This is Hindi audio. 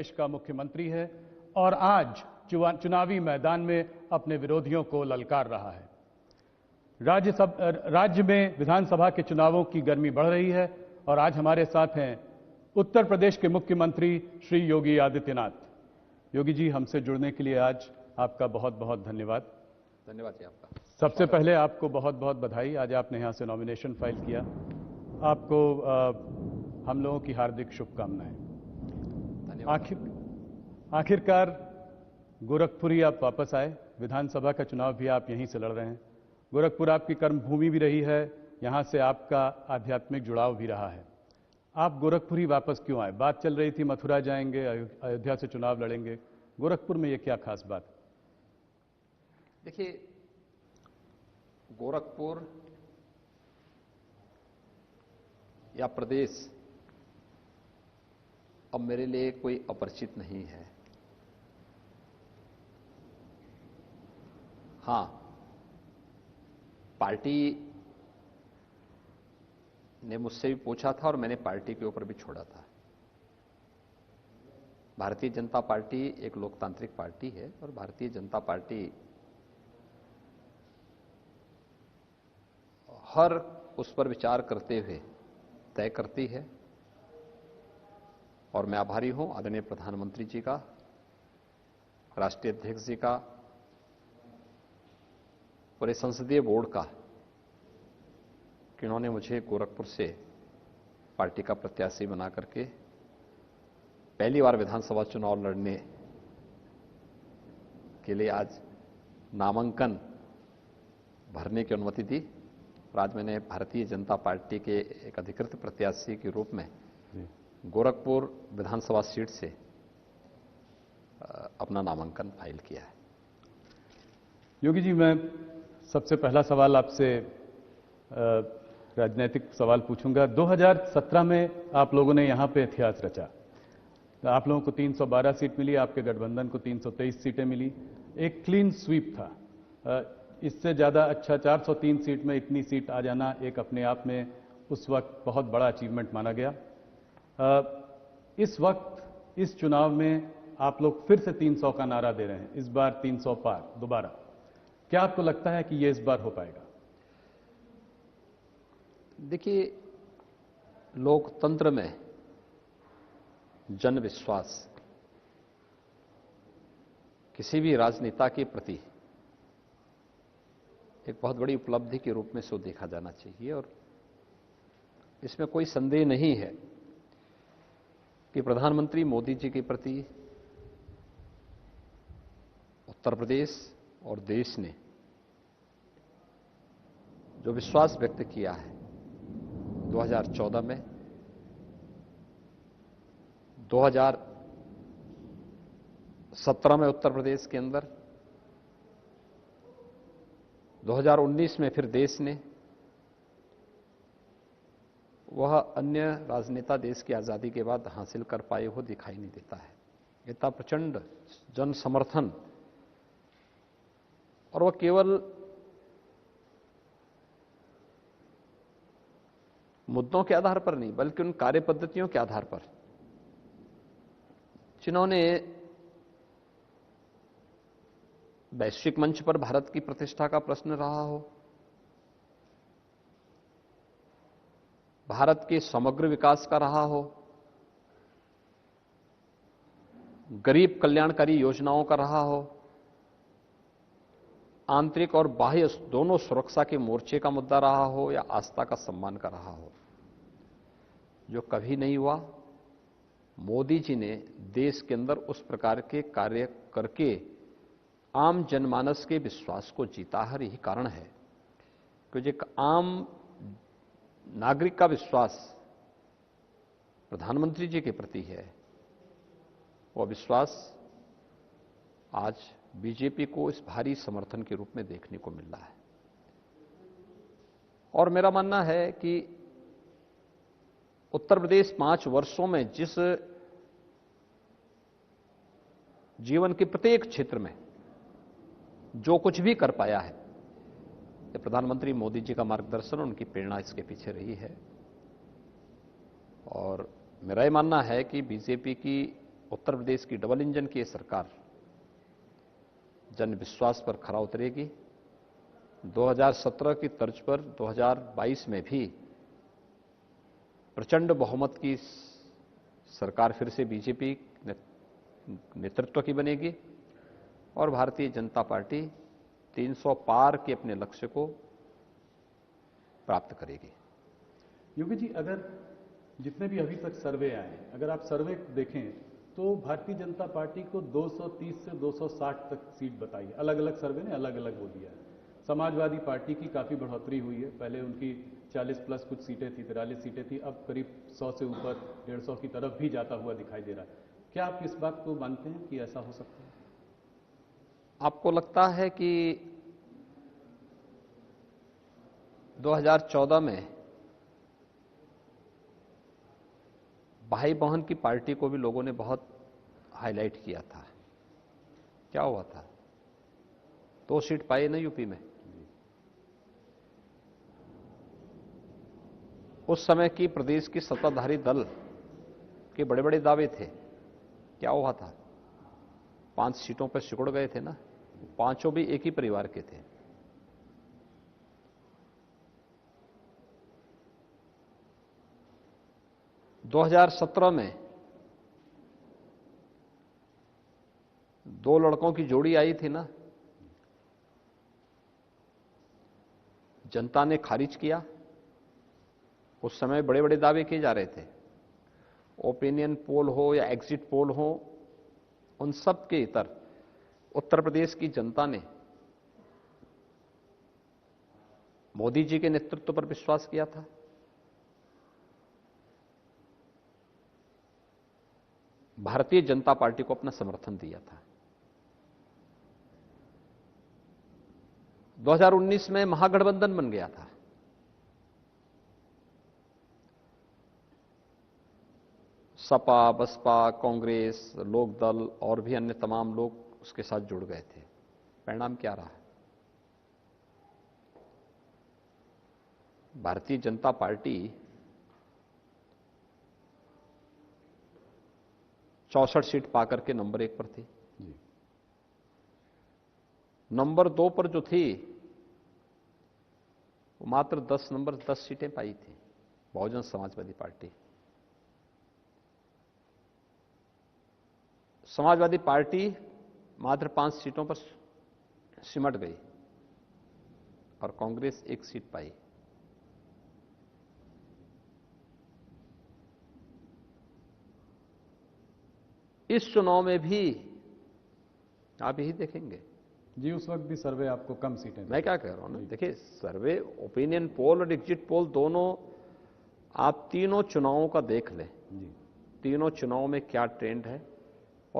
देश का मुख्यमंत्री है और आज चुनावी मैदान में अपने विरोधियों को ललकार रहा है। राज्य में विधानसभा के चुनावों की गर्मी बढ़ रही है और आज हमारे साथ हैं उत्तर प्रदेश के मुख्यमंत्री श्री योगी आदित्यनाथ। योगी जी, हमसे जुड़ने के लिए आज आपका बहुत बहुत धन्यवाद। धन्यवाद जी आपका। सबसे पहले आपको बहुत बहुत बधाई, आज आपने यहां से नॉमिनेशन फाइल किया। आपको हम लोगों की हार्दिक शुभकामनाएं। आखिरकार गोरखपुर आप वापस आए, विधानसभा का चुनाव भी आप यहीं से लड़ रहे हैं। गोरखपुर आपकी कर्मभूमि भी रही है, यहां से आपका आध्यात्मिक जुड़ाव भी रहा है। आप गोरखपुर ही वापस क्यों आए? बात चल रही थी मथुरा जाएंगे, अयोध्या से चुनाव लड़ेंगे, गोरखपुर में ये क्या खास बात? देखिए, गोरखपुर या प्रदेश अब मेरे लिए कोई अपरिचित नहीं है। हां, पार्टी ने मुझसे भी पूछा था और मैंने पार्टी के ऊपर भी छोड़ा था। भारतीय जनता पार्टी एक लोकतांत्रिक पार्टी है और भारतीय जनता पार्टी हर उस पर विचार करते हुए तय करती है और मैं आभारी हूं आदरणीय प्रधानमंत्री जी का, राष्ट्रीय अध्यक्ष जी का, पूरे संसदीय बोर्ड का कि उन्होंने मुझे गोरखपुर से पार्टी का प्रत्याशी बना करके पहली बार विधानसभा चुनाव लड़ने के लिए आज नामांकन भरने की अनुमति दी। और आज मैंने भारतीय जनता पार्टी के एक अधिकृत प्रत्याशी के रूप में गोरखपुर विधानसभा सीट से अपना नामांकन फाइल किया है। योगी जी, मैं सबसे पहला सवाल आपसे राजनीतिक सवाल पूछूंगा। 2017 में आप लोगों ने यहां पे इतिहास रचा। आप लोगों को 312 सीट मिली, आपके गठबंधन को 323 सीटें मिली। एक क्लीन स्वीप था। इससे ज्यादा अच्छा 403 सीट में इतनी सीट आ जाना एक अपने आप में उस वक्त बहुत बड़ा अचीवमेंट माना गया। इस वक्त इस चुनाव में आप लोग फिर से 300 का नारा दे रहे हैं, इस बार 300 पार दोबारा। क्या आपको लगता है कि यह इस बार हो पाएगा? देखिए, लोकतंत्र में जन विश्वास किसी भी राजनेता के प्रति एक बहुत बड़ी उपलब्धि के रूप में सो देखा जाना चाहिए और इसमें कोई संदेह नहीं है कि प्रधानमंत्री मोदी जी के प्रति उत्तर प्रदेश और देश ने जो विश्वास व्यक्त किया है 2014 में, 2017 में उत्तर प्रदेश के अंदर, 2019 में फिर देश ने, वह अन्य राजनेता देश की आजादी के बाद हासिल कर पाए हो दिखाई नहीं देता है। इतना प्रचंड जन समर्थन, और वह केवल मुद्दों के आधार पर नहीं बल्कि उन कार्य पद्धतियों के आधार पर जिन्होंने वैश्विक मंच पर भारत की प्रतिष्ठा का प्रश्न रहा हो, भारत के समग्र विकास का रहा हो, गरीब कल्याणकारी योजनाओं का रहा हो, आंतरिक और बाह्य दोनों सुरक्षा के मोर्चे का मुद्दा रहा हो या आस्था का सम्मान का रहा हो, जो कभी नहीं हुआ। मोदी जी ने देश के अंदर उस प्रकार के कार्य करके आम जनमानस के विश्वास को जीता है। यही कारण है कि एक आम नागरिक का विश्वास प्रधानमंत्री जी के प्रति है, वह विश्वास आज बीजेपी को इस भारी समर्थन के रूप में देखने को मिल रहा है। और मेरा मानना है कि उत्तर प्रदेश 5 वर्षों में जिस जीवन के प्रत्येक क्षेत्र में जो कुछ भी कर पाया है, प्रधानमंत्री मोदी जी का मार्गदर्शन, उनकी प्रेरणा इसके पीछे रही है। और मेरा ये मानना है कि बीजेपी की उत्तर प्रदेश की डबल इंजन की ये सरकार जन विश्वास पर खरा उतरेगी। 2017 की तर्ज पर 2022 में भी प्रचंड बहुमत की सरकार फिर से बीजेपी नेतृत्व की बनेगी और भारतीय जनता पार्टी 300 पार के अपने लक्ष्य को प्राप्त करेगी। योगी जी, अगर जितने भी अभी तक सर्वे आए, अगर आप सर्वे देखें तो भारतीय जनता पार्टी को 230 से 260 तक सीट बताई है। अलग अलग सर्वे ने अलग अलग वो दिया है। समाजवादी पार्टी की काफी बढ़ोतरी हुई है, पहले उनकी 40 प्लस कुछ सीटें थी, 43 सीटें थी, अब करीब 100 से ऊपर 150 की तरफ भी जाता हुआ दिखाई दे रहा है। क्या आप इस बात को मानते हैं कि ऐसा हो सकता है? आपको लगता है कि 2014 में भाई बहन की पार्टी को भी लोगों ने बहुत हाईलाइट किया था। क्या हुआ था? 2 सीट पाए ना यूपी में। उस समय की प्रदेश की सत्ताधारी दल के बड़े बड़े दावे थे। क्या हुआ था? 5 सीटों पर सिकुड़ गए थे ना। 5 भी एक ही परिवार के थे। - 2017 में 2 लड़कों की जोड़ी आई थी ना, जनता ने खारिज किया। उस समय बड़े बड़े दावे किए जा रहे थे। ओपिनियन पोल हो या एग्जिट पोल हो, उन सब के इतर उत्तर प्रदेश की जनता ने मोदी जी के नेतृत्व पर विश्वास किया था। भारतीय जनता पार्टी को अपना समर्थन दिया था। 2019 में महागठबंधन बन गया था। सपा, बसपा, कांग्रेस, लोकदल और भी अन्य तमाम लोग उसके साथ जुड़ गए थे। परिणाम क्या रहा? भारतीय जनता पार्टी 64 सीट पाकर के नंबर 1 पर थी। नंबर 2 पर जो थी वो मात्र 10 सीटें पाई थी, बहुजन समाजवादी पार्टी। समाजवादी पार्टी मात्र 5 सीटों पर सिमट गई और कांग्रेस 1 सीट पाई। इस चुनाव में भी आप यही देखेंगे जी। उस वक्त भी सर्वे आपको कम सीटें, मैं क्या कह रहा हूं ना, देखिए सर्वे, ओपिनियन पोल और एग्जिट पोल दोनों, आप तीनों चुनावों का देख लें। तीनों चुनावों में क्या ट्रेंड है।